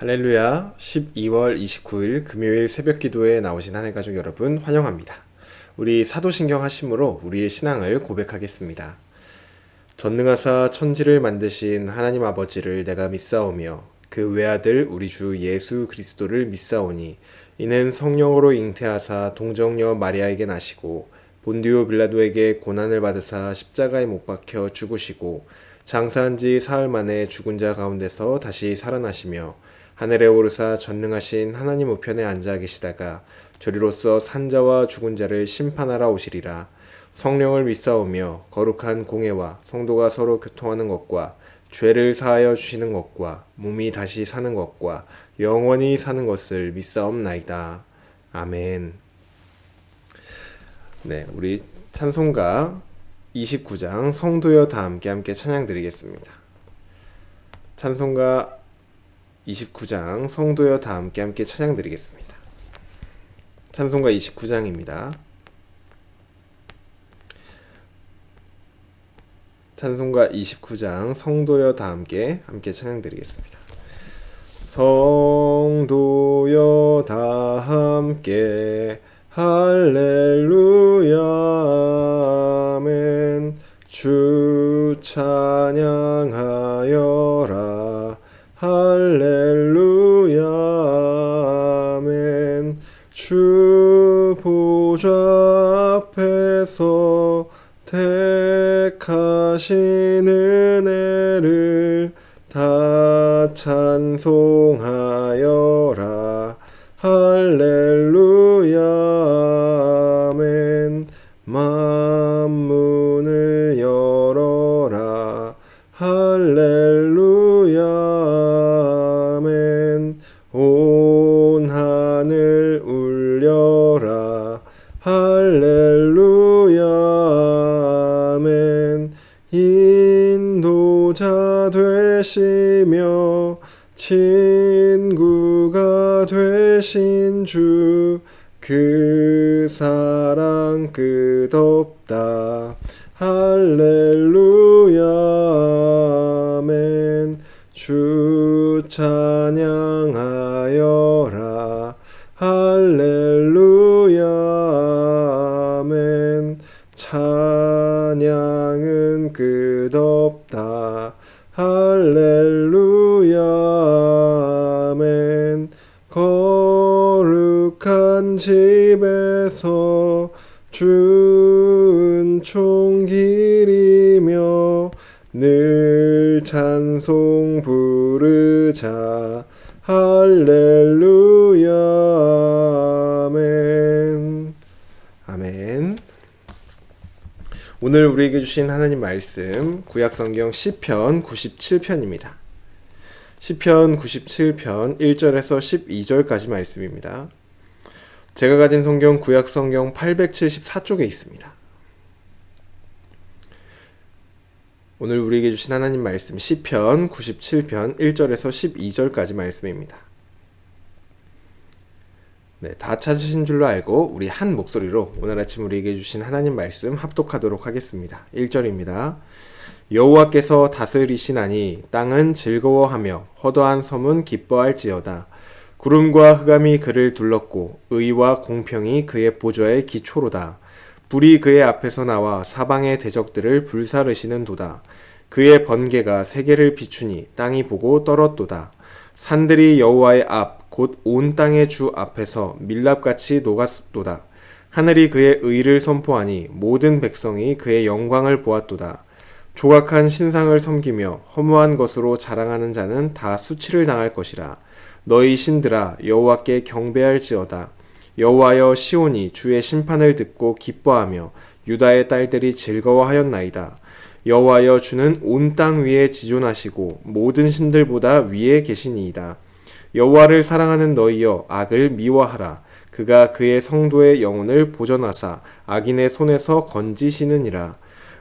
할렐루야. 12월 29일 금요일 새벽 기도에 나오신 하늘 가족 여러분 환영합니다. 우리 사도신경 하심으로 우리의 신앙을 고백하겠습니다. 전능하사 천지를 만드신 하나님 아버지를 내가 믿사오며 그 외아들 우리 주 예수 그리스도를 믿사오니 이는 성령으로 잉태하사 동정녀 마리아에게 나시고 본디오 빌라도에게 고난을 받으사 십자가에 못 박혀 죽으시고 장사한 지 사흘 만에 죽은 자 가운데서 다시 살아나시며 하늘에 오르사 전능하신 하나님 우편에 앉아 계시다가 저리로서 산자와 죽은 자를 심판하러 오시리라. 성령을 믿사오며 거룩한 공회와 성도가 서로 교통하는 것과 죄를 사하여 주시는 것과 몸이 다시 사는 것과 영원히 사는 것을 믿사옵나이다. 아멘. 네, 우리 찬송가 29장 성도여 다 함께 찬양 드리겠습니다. 찬송가 29장 성도여 다 함께 찬양 드리겠습니다. 찬송가 29장입니다. 찬송가 29장 성도여 다 함께 찬양 드리겠습니다. 성도여 다 함께 할렐루야 아멘. 주 찬양하여라 할렐루야 아멘. 주 보좌 앞에서 택하신 은혜를 다 찬송하여라 할렐루야 아멘. 만문을 열어라 할렐루야 아멘. 온 하늘 울려라 할렐루야 아멘. 인도자 되시며 친구가 되신 주 그 사랑 끝없다 할렐루야 아멘. 주 찬양하여라 할렐루야 아멘. 찬양은 끝없다 할렐루야 아멘. 거룩한 집에서 주은총 기리며 늘 찬송 부르자 할렐루야 아멘. 아멘. 오늘 우리에게 주신 하나님 말씀 구약성경 시편 97편입니다. 시편 97편 1절에서 12절까지 말씀입니다. 제가 가진 성경 구약성경 874쪽에 있습니다. 오늘 우리에게 주신 하나님 말씀 시편 97편 1절에서 12절까지 말씀입니다. 네, 다 찾으신 줄로 알고 우리 한 목소리로 오늘 아침 우리에게 주신 하나님 말씀 합독하도록 하겠습니다. 1절입니다. 여호와께서 다스리시나니 땅은 즐거워하며 허다한 섬은 기뻐할지어다. 구름과 흑암이 그를 둘렀고 의와 공평이 그의 보좌의 기초로다. 불이 그의 앞에서 나와 사방의 대적들을 불사르시는 도다. 그의 번개가 세계를 비추니 땅이 보고 떨었도다. 산들이 여호와의 앞 곧 온 땅의 주 앞에서 밀랍같이 녹았도다. 하늘이 그의 의를 선포하니 모든 백성이 그의 영광을 보았도다. 조각한 신상을 섬기며 허무한 것으로 자랑하는 자는 다 수치를 당할 것이라. 너희 신들아 여호와께 경배할지어다. 여호와여 시온이 주의 심판을 듣고 기뻐하며 유다의 딸들이 즐거워하였나이다. 여호와여 주는 온 땅 위에 지존하시고 모든 신들보다 위에 계시니이다. 여호와를 사랑하는 너희여 악을 미워하라. 그가 그의 성도의 영혼을 보전하사 악인의 손에서 건지시느니라.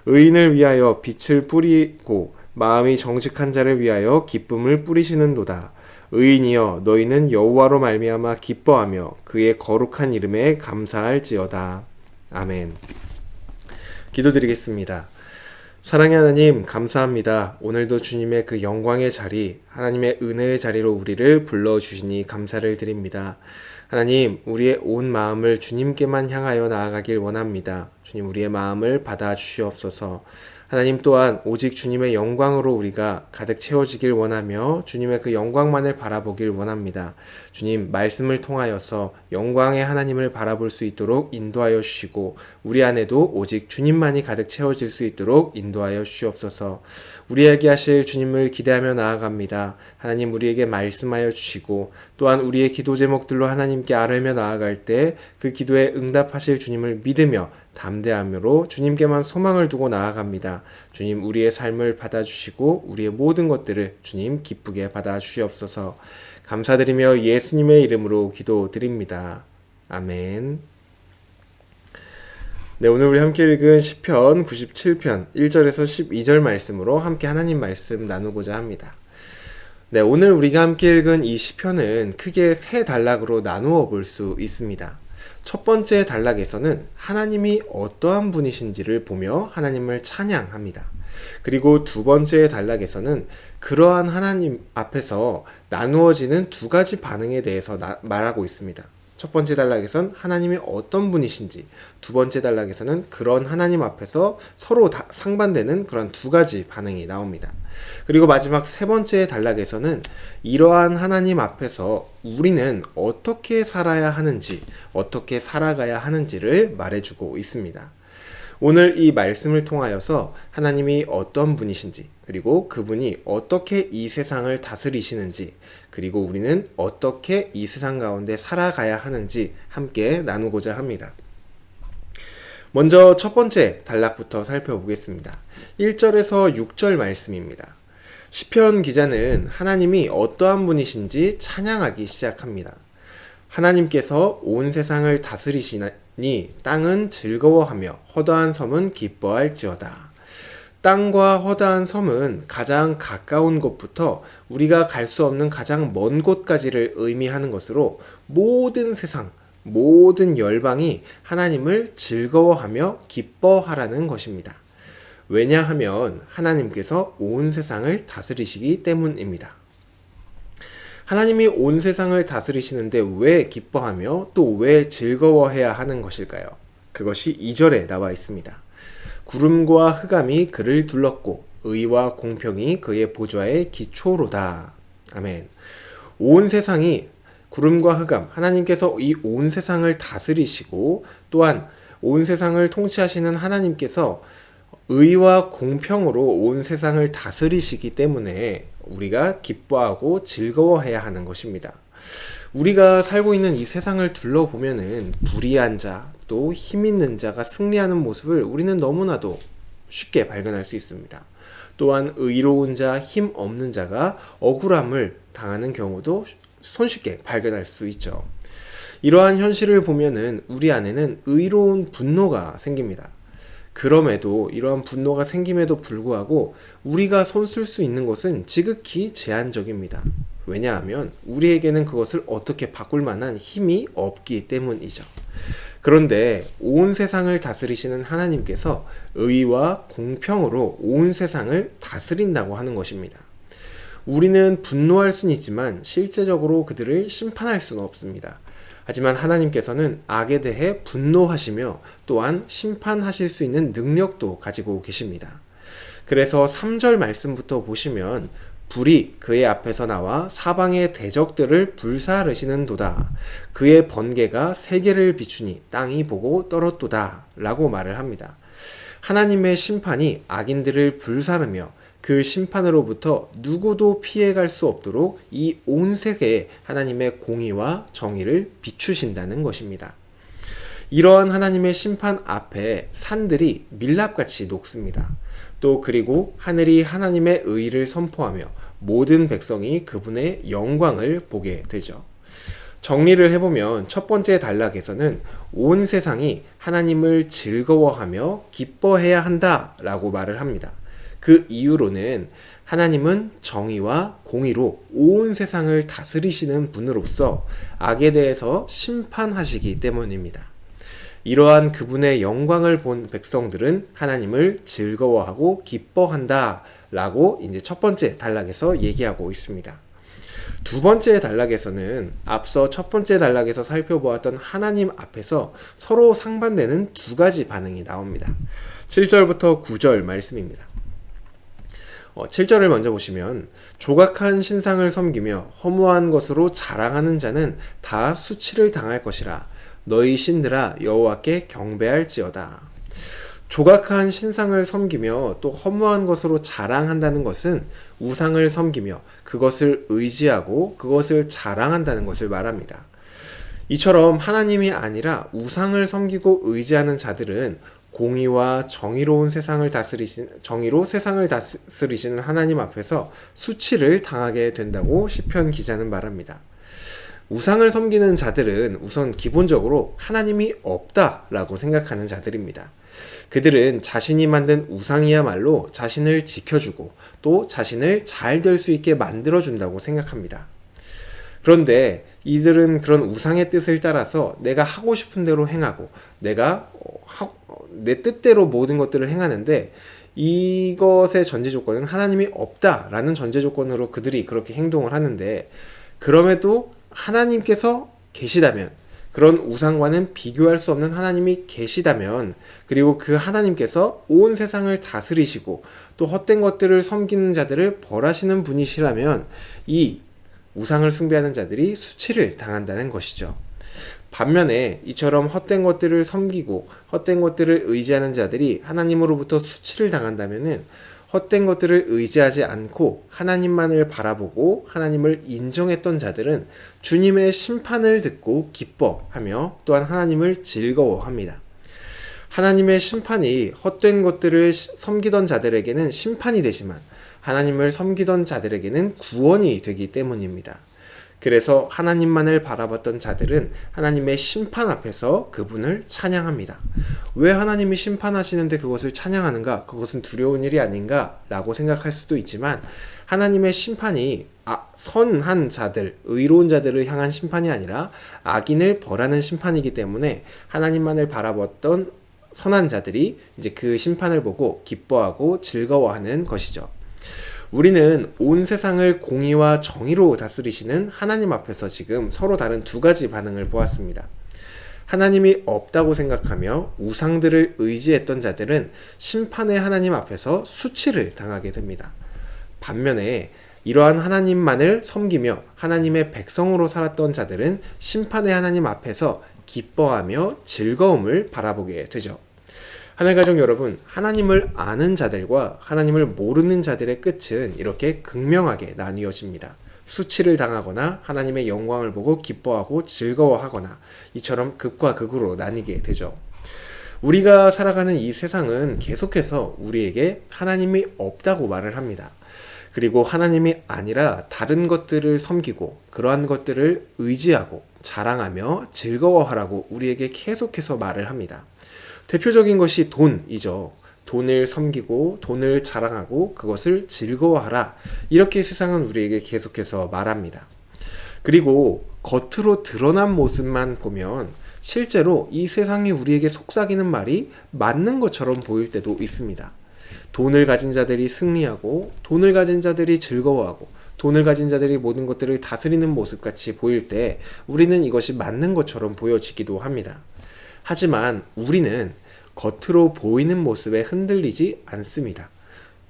의인을 위하여 빛을 뿌리고 마음이 정직한 자를 위하여 기쁨을 뿌리시는도다. 의인이여 너희는 여호와로 말미암아 기뻐하며 그의 거룩한 이름에 감사할지어다. 아멘. 기도드리겠습니다. 사랑의 하나님, 감사합니다. 오늘도 주님의 그 영광의 자리, 하나님의 은혜의 자리로 우리를 불러주시니 감사를 드립니다. 하나님, 우리의 온 마음을 주님께만 향하여 나아가길 원합니다. 주님, 우리의 마음을 받아 주시옵소서. 하나님 또한 오직 주님의 영광으로 우리가 가득 채워지길 원하며 주님의 그 영광만을 바라보길 원합니다. 주님, 말씀을 통하여서 영광의 하나님을 바라볼 수 있도록 인도하여 주시고 우리 안에도 오직 주님만이 가득 채워질 수 있도록 인도하여 주시옵소서. 우리에게 하실 주님을 기대하며 나아갑니다. 하나님, 우리에게 말씀하여 주시고 또한 우리의 기도 제목들로 하나님께 아뢰며 나아갈 때 그 기도에 응답하실 주님을 믿으며 담대함으로 주님께만 소망을 두고 나아갑니다. 주님, 우리의 삶을 받아주시고 우리의 모든 것들을 주님 기쁘게 받아주시옵소서. 감사드리며 예수님의 이름으로 기도드립니다. 아멘. 네, 오늘 우리 함께 읽은 시편 97편 1절에서 12절 말씀으로 함께 하나님 말씀 나누고자 합니다. 네, 오늘 우리가 함께 읽은 이 시편은 크게 세 단락으로 나누어 볼 수 있습니다. 첫 번째 단락에서는 하나님이 어떠한 분이신지를 보며 하나님을 찬양합니다. 그리고 두 번째 단락에서는 그러한 하나님 앞에서 나누어지는 두 가지 반응에 대해서 말하고 있습니다. 첫 번째 단락에선 하나님이 어떤 분이신지, 두 번째 단락에서는 그런 하나님 앞에서 서로 상반되는 그런 두 가지 반응이 나옵니다. 그리고 마지막 세 번째 단락에서는 이러한 하나님 앞에서 우리는 어떻게 살아야 하는지, 어떻게 살아가야 하는지를 말해주고 있습니다. 오늘 이 말씀을 통하여서 하나님이 어떤 분이신지, 그리고 그분이 어떻게 이 세상을 다스리시는지, 그리고 우리는 어떻게 이 세상 가운데 살아가야 하는지 함께 나누고자 합니다. 먼저 첫 번째 단락부터 살펴보겠습니다. 1절에서 6절 말씀입니다. 시편 기자는 하나님이 어떠한 분이신지 찬양하기 시작합니다. 하나님께서 온 세상을 다스리시니 땅은 즐거워하며 허다한 섬은 기뻐할지어다. 땅과 허다한 섬은 가장 가까운 곳부터 우리가 갈 수 없는 가장 먼 곳까지를 의미하는 것으로 모든 세상, 모든 열방이 하나님을 즐거워하며 기뻐하라는 것입니다. 왜냐하면 하나님께서 온 세상을 다스리시기 때문입니다. 하나님이 온 세상을 다스리시는데 왜 기뻐하며 또 왜 즐거워해야 하는 것일까요? 그것이 2절에 나와 있습니다. 구름과 흑암이 그를 둘렀고 의와 공평이 그의 보좌의 기초로다. 아멘. 온 세상이 구름과 흑암, 하나님께서 이 온 세상을 다스리시고 또한 온 세상을 통치하시는 하나님께서 의와 공평으로 온 세상을 다스리시기 때문에 우리가 기뻐하고 즐거워해야 하는 것입니다. 우리가 살고 있는 이 세상을 둘러보면은 불의한 자, 또 힘 있는 자가 승리하는 모습을 우리는 너무나도 쉽게 발견할 수 있습니다. 또한 의로운 자, 힘 없는 자가 억울함을 당하는 경우도 손쉽게 발견할 수 있죠. 이러한 현실을 보면은 우리 안에는 의로운 분노가 생깁니다. 그럼에도 이러한 분노가 생김에도 불구하고 우리가 손쓸 수 있는 것은 지극히 제한적입니다. 왜냐하면 우리에게는 그것을 어떻게 바꿀 만한 힘이 없기 때문이죠. 그런데 온 세상을 다스리시는 하나님께서 의와 공평으로 온 세상을 다스린다고 하는 것입니다. 우리는 분노할 수는 있지만 실제적으로 그들을 심판할 수는 없습니다. 하지만 하나님께서는 악에 대해 분노하시며 또한 심판하실 수 있는 능력도 가지고 계십니다. 그래서 3절 말씀부터 보시면 불이 그의 앞에서 나와 사방의 대적들을 불사르시는도다. 그의 번개가 세계를 비추니 땅이 보고 떨었도다. 라고 말을 합니다. 하나님의 심판이 악인들을 불사르며 그 심판으로부터 누구도 피해갈 수 없도록 이 온 세계에 하나님의 공의와 정의를 비추신다는 것입니다. 이러한 하나님의 심판 앞에 산들이 밀랍같이 녹습니다. 또 그리고 하늘이 하나님의 의를 선포하며 모든 백성이 그분의 영광을 보게 되죠. 정리를 해보면 첫 번째 단락에서는 온 세상이 하나님을 즐거워하며 기뻐해야 한다라고 말을 합니다. 그 이유로는 하나님은 정의와 공의로 온 세상을 다스리시는 분으로서 악에 대해서 심판하시기 때문입니다. 이러한 그분의 영광을 본 백성들은 하나님을 즐거워하고 기뻐한다 라고 이제 첫 번째 단락에서 얘기하고 있습니다. 두 번째 단락에서는 앞서 첫 번째 단락에서 살펴보았던 하나님 앞에서 서로 상반되는 두 가지 반응이 나옵니다. 7절부터 9절 말씀입니다. 7절을 먼저 보시면 조각한 신상을 섬기며 허무한 것으로 자랑하는 자는 다 수치를 당할 것이라. 너희 신들아 여호와께 경배할지어다. 조각한 신상을 섬기며 또 허무한 것으로 자랑한다는 것은 우상을 섬기며 그것을 의지하고 그것을 자랑한다는 것을 말합니다. 이처럼 하나님이 아니라 우상을 섬기고 의지하는 자들은 공의와 정의로 세상을 다스리시는 하나님 앞에서 수치를 당하게 된다고 시편 기자는 말합니다. 우상을 섬기는 자들은 우선 기본적으로 하나님이 없다라고 생각하는 자들입니다. 그들은 자신이 만든 우상이야말로 자신을 지켜주고 또 자신을 잘 될 수 있게 만들어준다고 생각합니다. 그런데 이들은 그런 우상의 뜻을 따라서 내가 하고 싶은 대로 행하고 내가 내 뜻대로 모든 것들을 행하는데 이것의 전제 조건은 하나님이 없다라는 전제 조건으로 그들이 그렇게 행동을 하는데 그럼에도 하나님께서 계시다면 그런 우상과는 비교할 수 없는 하나님이 계시다면 그리고 그 하나님께서 온 세상을 다스리시고 또 헛된 것들을 섬기는 자들을 벌하시는 분이시라면 이 우상을 숭배하는 자들이 수치를 당한다는 것이죠. 반면에 이처럼 헛된 것들을 섬기고 헛된 것들을 의지하는 자들이 하나님으로부터 수치를 당한다면은 헛된 것들을 의지하지 않고 하나님만을 바라보고 하나님을 인정했던 자들은 주님의 심판을 듣고 기뻐하며 또한 하나님을 즐거워합니다. 하나님의 심판이 헛된 것들을 섬기던 자들에게는 심판이 되지만 하나님을 섬기던 자들에게는 구원이 되기 때문입니다. 그래서 하나님만을 바라봤던 자들은 하나님의 심판 앞에서 그분을 찬양합니다. 왜 하나님이 심판하시는데 그것을 찬양하는가? 그것은 두려운 일이 아닌가? 라고 생각할 수도 있지만 하나님의 심판이 선한 자들, 의로운 자들을 향한 심판이 아니라 악인을 벌하는 심판이기 때문에 하나님만을 바라봤던 선한 자들이 이제 그 심판을 보고 기뻐하고 즐거워하는 것이죠. 우리는 온 세상을 공의와 정의로 다스리시는 하나님 앞에서 지금 서로 다른 두 가지 반응을 보았습니다. 하나님이 없다고 생각하며 우상들을 의지했던 자들은 심판의 하나님 앞에서 수치를 당하게 됩니다. 반면에 이러한 하나님만을 섬기며 하나님의 백성으로 살았던 자들은 심판의 하나님 앞에서 기뻐하며 즐거움을 바라보게 되죠. 하늘가족 여러분, 하나님을 아는 자들과 하나님을 모르는 자들의 끝은 이렇게 극명하게 나뉘어집니다. 수치를 당하거나 하나님의 영광을 보고 기뻐하고 즐거워하거나 이처럼 극과 극으로 나뉘게 되죠. 우리가 살아가는 이 세상은 계속해서 우리에게 하나님이 없다고 말을 합니다. 그리고 하나님이 아니라 다른 것들을 섬기고 그러한 것들을 의지하고 자랑하며 즐거워하라고 우리에게 계속해서 말을 합니다. 대표적인 것이 돈이죠. 돈을 섬기고 돈을 자랑하고 그것을 즐거워하라. 이렇게 세상은 우리에게 계속해서 말합니다. 그리고 겉으로 드러난 모습만 보면 실제로 이 세상이 우리에게 속삭이는 말이 맞는 것처럼 보일 때도 있습니다. 돈을 가진 자들이 승리하고 돈을 가진 자들이 즐거워하고 돈을 가진 자들이 모든 것들을 다스리는 모습같이 보일 때 우리는 이것이 맞는 것처럼 보여지기도 합니다. 하지만 우리는 겉으로 보이는 모습에 흔들리지 않습니다.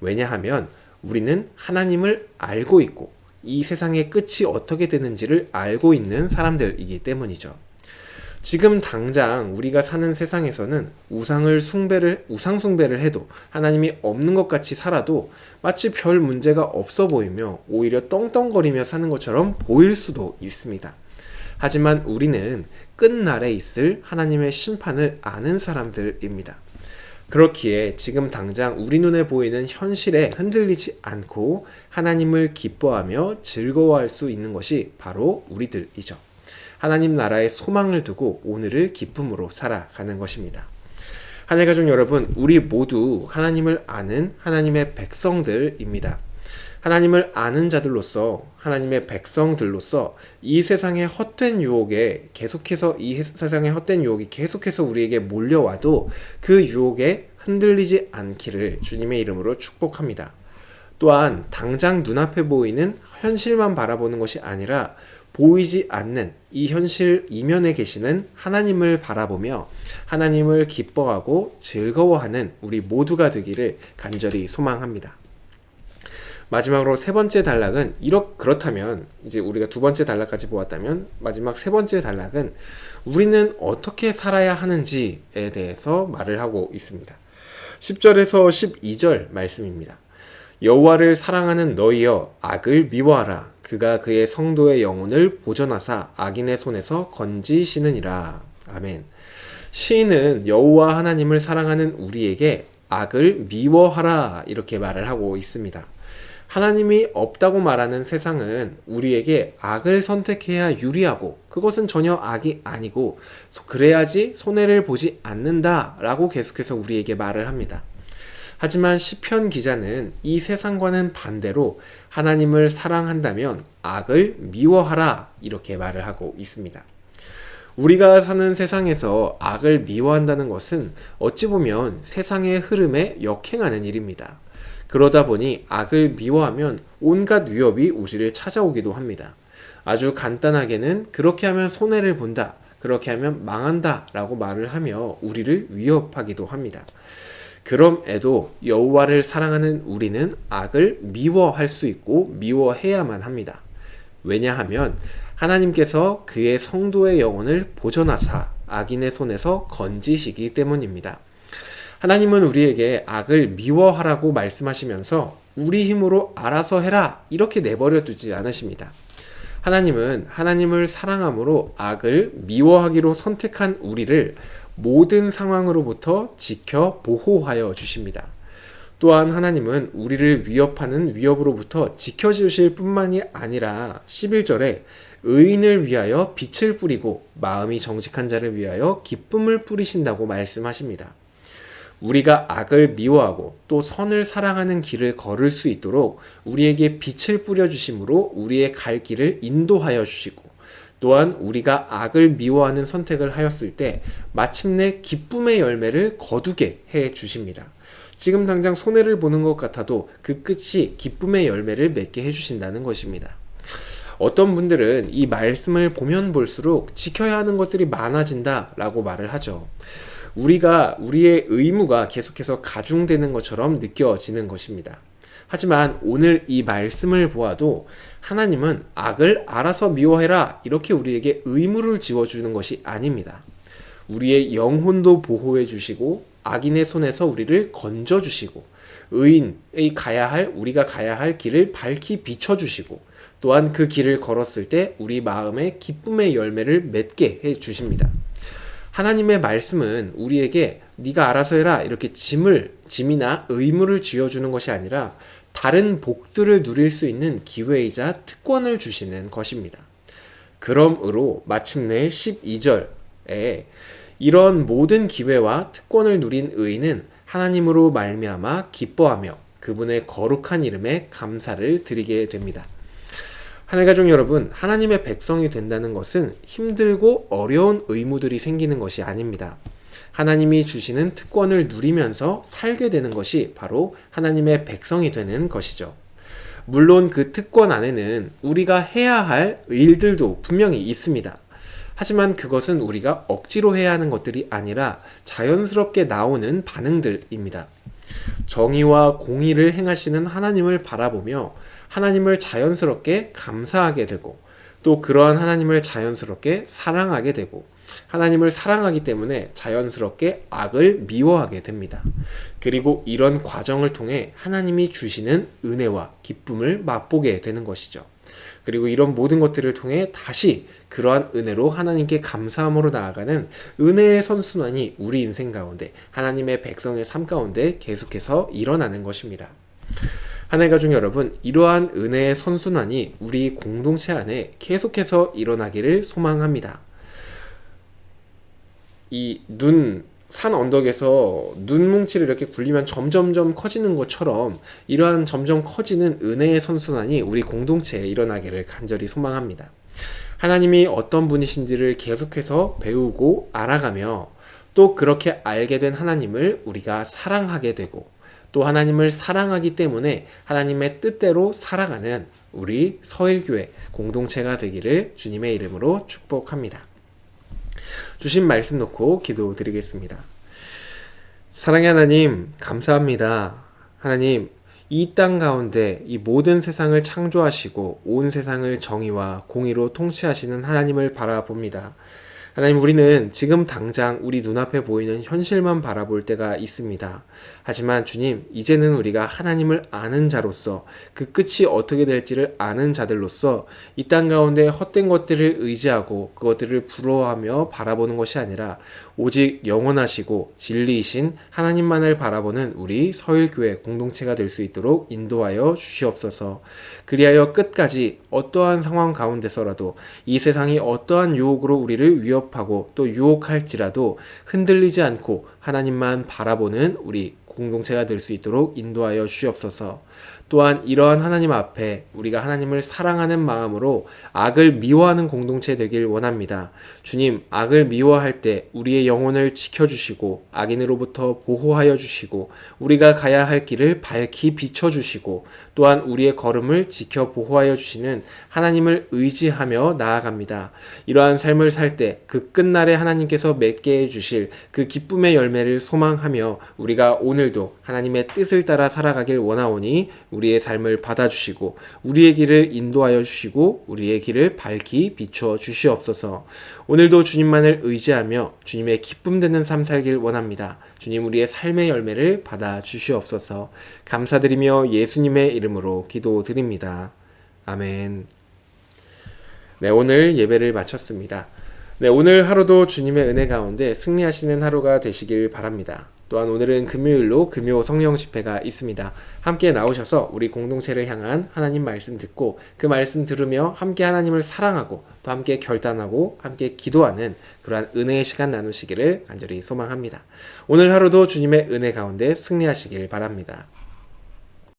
왜냐하면 우리는 하나님을 알고 있고 이 세상의 끝이 어떻게 되는지를 알고 있는 사람들이기 때문이죠. 지금 당장 우리가 사는 세상에서는 우상 숭배를 해도 하나님이 없는 것 같이 살아도 마치 별 문제가 없어 보이며 오히려 떵떵거리며 사는 것처럼 보일 수도 있습니다. 하지만 우리는 끝날에 있을 하나님의 심판을 아는 사람들입니다. 그렇기에 지금 당장 우리 눈에 보이는 현실에 흔들리지 않고 하나님을 기뻐하며 즐거워할 수 있는 것이 바로 우리들이죠. 하나님 나라의 소망을 두고 오늘을 기쁨으로 살아가는 것입니다. 하늘가족 여러분, 우리 모두 하나님을 아는 하나님의 백성들입니다. 하나님을 아는 자들로서, 하나님의 백성들로서 이 세상의 헛된 유혹에 계속해서 우리에게 몰려와도 그 유혹에 흔들리지 않기를 주님의 이름으로 축복합니다. 또한 당장 눈앞에 보이는 현실만 바라보는 것이 아니라 보이지 않는 이 현실 이면에 계시는 하나님을 바라보며 하나님을 기뻐하고 즐거워하는 우리 모두가 되기를 간절히 소망합니다. 마지막으로 세 번째 단락은 그렇다면 이제 우리가 두 번째 단락까지 보았다면 마지막 세 번째 단락은 우리는 어떻게 살아야 하는지에 대해서 말을 하고 있습니다. 10절에서 12절 말씀입니다. 여호와를 사랑하는 너희여 악을 미워하라. 그가 그의 성도의 영혼을 보존하사 악인의 손에서 건지시느니라. 아멘. 시인은 여호와 하나님을 사랑하는 우리에게 악을 미워하라 이렇게 말을 하고 있습니다. 하나님이 없다고 말하는 세상은 우리에게 악을 선택해야 유리하고 그것은 전혀 악이 아니고 그래야지 손해를 보지 않는다라고 계속해서 우리에게 말을 합니다. 하지만 시편 기자는 이 세상과는 반대로 하나님을 사랑한다면 악을 미워하라 이렇게 말을 하고 있습니다. 우리가 사는 세상에서 악을 미워한다는 것은 어찌 보면 세상의 흐름에 역행하는 일입니다. 그러다 보니 악을 미워하면 온갖 위협이 우리를 찾아오기도 합니다. 아주 간단하게는 그렇게 하면 손해를 본다, 그렇게 하면 망한다 라고 말을 하며 우리를 위협하기도 합니다. 그럼에도 여호와를 사랑하는 우리는 악을 미워할 수 있고 미워해야만 합니다. 왜냐하면 하나님께서 그의 성도의 영혼을 보존하사 악인의 손에서 건지시기 때문입니다. 하나님은 우리에게 악을 미워하라고 말씀하시면서 우리 힘으로 알아서 해라 이렇게 내버려 두지 않으십니다. 하나님은 하나님을 사랑함으로 악을 미워하기로 선택한 우리를 모든 상황으로부터 지켜 보호하여 주십니다. 또한 하나님은 우리를 위협하는 위협으로부터 지켜주실 뿐만이 아니라 11절에 의인을 위하여 빛을 뿌리고 마음이 정직한 자를 위하여 기쁨을 뿌리신다고 말씀하십니다. 우리가 악을 미워하고 또 선을 사랑하는 길을 걸을 수 있도록 우리에게 빛을 뿌려주심으로 우리의 갈 길을 인도하여 주시고 또한 우리가 악을 미워하는 선택을 하였을 때 마침내 기쁨의 열매를 거두게 해 주십니다. 지금 당장 손해를 보는 것 같아도 그 끝이 기쁨의 열매를 맺게 해 주신다는 것입니다. 어떤 분들은 이 말씀을 보면 볼수록 지켜야 하는 것들이 많아진다 라고 말을 하죠. 우리의 의무가 계속해서 가중되는 것처럼 느껴지는 것입니다. 하지만 오늘 이 말씀을 보아도 하나님은 악을 알아서 미워해라 이렇게 우리에게 의무를 지워주는 것이 아닙니다. 우리의 영혼도 보호해 주시고 악인의 손에서 우리를 건져 주시고 우리가 가야 할 길을 밝히 비춰 주시고 또한 그 길을 걸었을 때 우리 마음에 기쁨의 열매를 맺게 해 주십니다. 하나님의 말씀은 우리에게 네가 알아서 해라 이렇게 짐이나 의무를 지어주는 것이 아니라 다른 복들을 누릴 수 있는 기회이자 특권을 주시는 것입니다. 그러므로 마침내 12절에 이런 모든 기회와 특권을 누린 의인은 하나님으로 말미암아 기뻐하며 그분의 거룩한 이름에 감사를 드리게 됩니다. 하늘가족 여러분, 하나님의 백성이 된다는 것은 힘들고 어려운 의무들이 생기는 것이 아닙니다. 하나님이 주시는 특권을 누리면서 살게 되는 것이 바로 하나님의 백성이 되는 것이죠. 물론 그 특권 안에는 우리가 해야 할 일들도 분명히 있습니다. 하지만 그것은 우리가 억지로 해야 하는 것들이 아니라 자연스럽게 나오는 반응들입니다. 정의와 공의를 행하시는 하나님을 바라보며 하나님을 자연스럽게 감사하게 되고 또 그러한 하나님을 자연스럽게 사랑하게 되고 하나님을 사랑하기 때문에 자연스럽게 악을 미워하게 됩니다. 그리고 이런 과정을 통해 하나님이 주시는 은혜와 기쁨을 맛보게 되는 것이죠. 그리고 이런 모든 것들을 통해 다시 그러한 은혜로 하나님께 감사함으로 나아가는 은혜의 선순환이 우리 인생 가운데 하나님의 백성의 삶 가운데 계속해서 일어나는 것입니다. 하늘가족 여러분, 이러한 은혜의 선순환이 우리 공동체 안에 계속해서 일어나기를 소망합니다. 이 눈 산 언덕에서 눈뭉치를 이렇게 굴리면 점점점 커지는 것처럼 이러한 점점 커지는 은혜의 선순환이 우리 공동체에 일어나기를 간절히 소망합니다. 하나님이 어떤 분이신지를 계속해서 배우고 알아가며 또 그렇게 알게 된 하나님을 우리가 사랑하게 되고 또 하나님을 사랑하기 때문에 하나님의 뜻대로 살아가는 우리 서일교회 공동체가 되기를 주님의 이름으로 축복합니다. 주신 말씀 놓고 기도드리겠습니다. 사랑의 하나님, 감사합니다. 하나님, 이 땅 가운데 이 모든 세상을 창조하시고 온 세상을 정의와 공의로 통치하시는 하나님을 바라봅니다. 하나님, 우리는 지금 당장 우리 눈앞에 보이는 현실만 바라볼 때가 있습니다. 하지만 주님, 이제는 우리가 하나님을 아는 자로서 그 끝이 어떻게 될지를 아는 자들로서 이 땅 가운데 헛된 것들을 의지하고 그것들을 부러워하며 바라보는 것이 아니라 오직 영원하시고 진리이신 하나님만을 바라보는 우리 서일교회 공동체가 될 수 있도록 인도하여 주시옵소서. 그리하여 끝까지 어떠한 상황 가운데서라도 이 세상이 어떠한 유혹으로 우리를 위협하고 또 유혹할지라도 흔들리지 않고 하나님만 바라보는 우리 공동체가 될 수 있도록 인도하여 주시옵소서. 또한 이러한 하나님 앞에 우리가 하나님을 사랑하는 마음으로 악을 미워하는 공동체 되길 원합니다. 주님, 악을 미워할 때 우리의 영혼을 지켜주시고 악인으로부터 보호하여 주시고 우리가 가야 할 길을 밝히 비춰주시고 또한 우리의 걸음을 지켜 보호하여 주시는 하나님을 의지하며 나아갑니다. 이러한 삶을 살 때 그 끝날에 하나님께서 맺게 해주실 그 기쁨의 열매를 소망하며 우리가 오늘도 하나님의 뜻을 따라 살아가길 원하오니 우리의 삶을 받아주시고 우리의 길을 인도하여 주시고 우리의 길을 밝히 비추어 주시옵소서. 오늘도 주님만을 의지하며 주님의 기쁨 되는 삶 살길 원합니다. 주님, 우리의 삶의 열매를 받아 주시옵소서. 감사드리며 예수님의 이름으로 기도드립니다. 아멘. 네, 오늘 예배를 마쳤습니다. 네, 오늘 하루도 주님의 은혜 가운데 승리하시는 하루가 되시길 바랍니다. 또한 오늘은 금요일로 금요 성령 집회가 있습니다. 함께 나오셔서 우리 공동체를 향한 하나님 말씀 듣고 그 말씀 들으며 함께 하나님을 사랑하고 또 함께 결단하고 함께 기도하는 그러한 은혜의 시간 나누시기를 간절히 소망합니다. 오늘 하루도 주님의 은혜 가운데 승리하시길 바랍니다.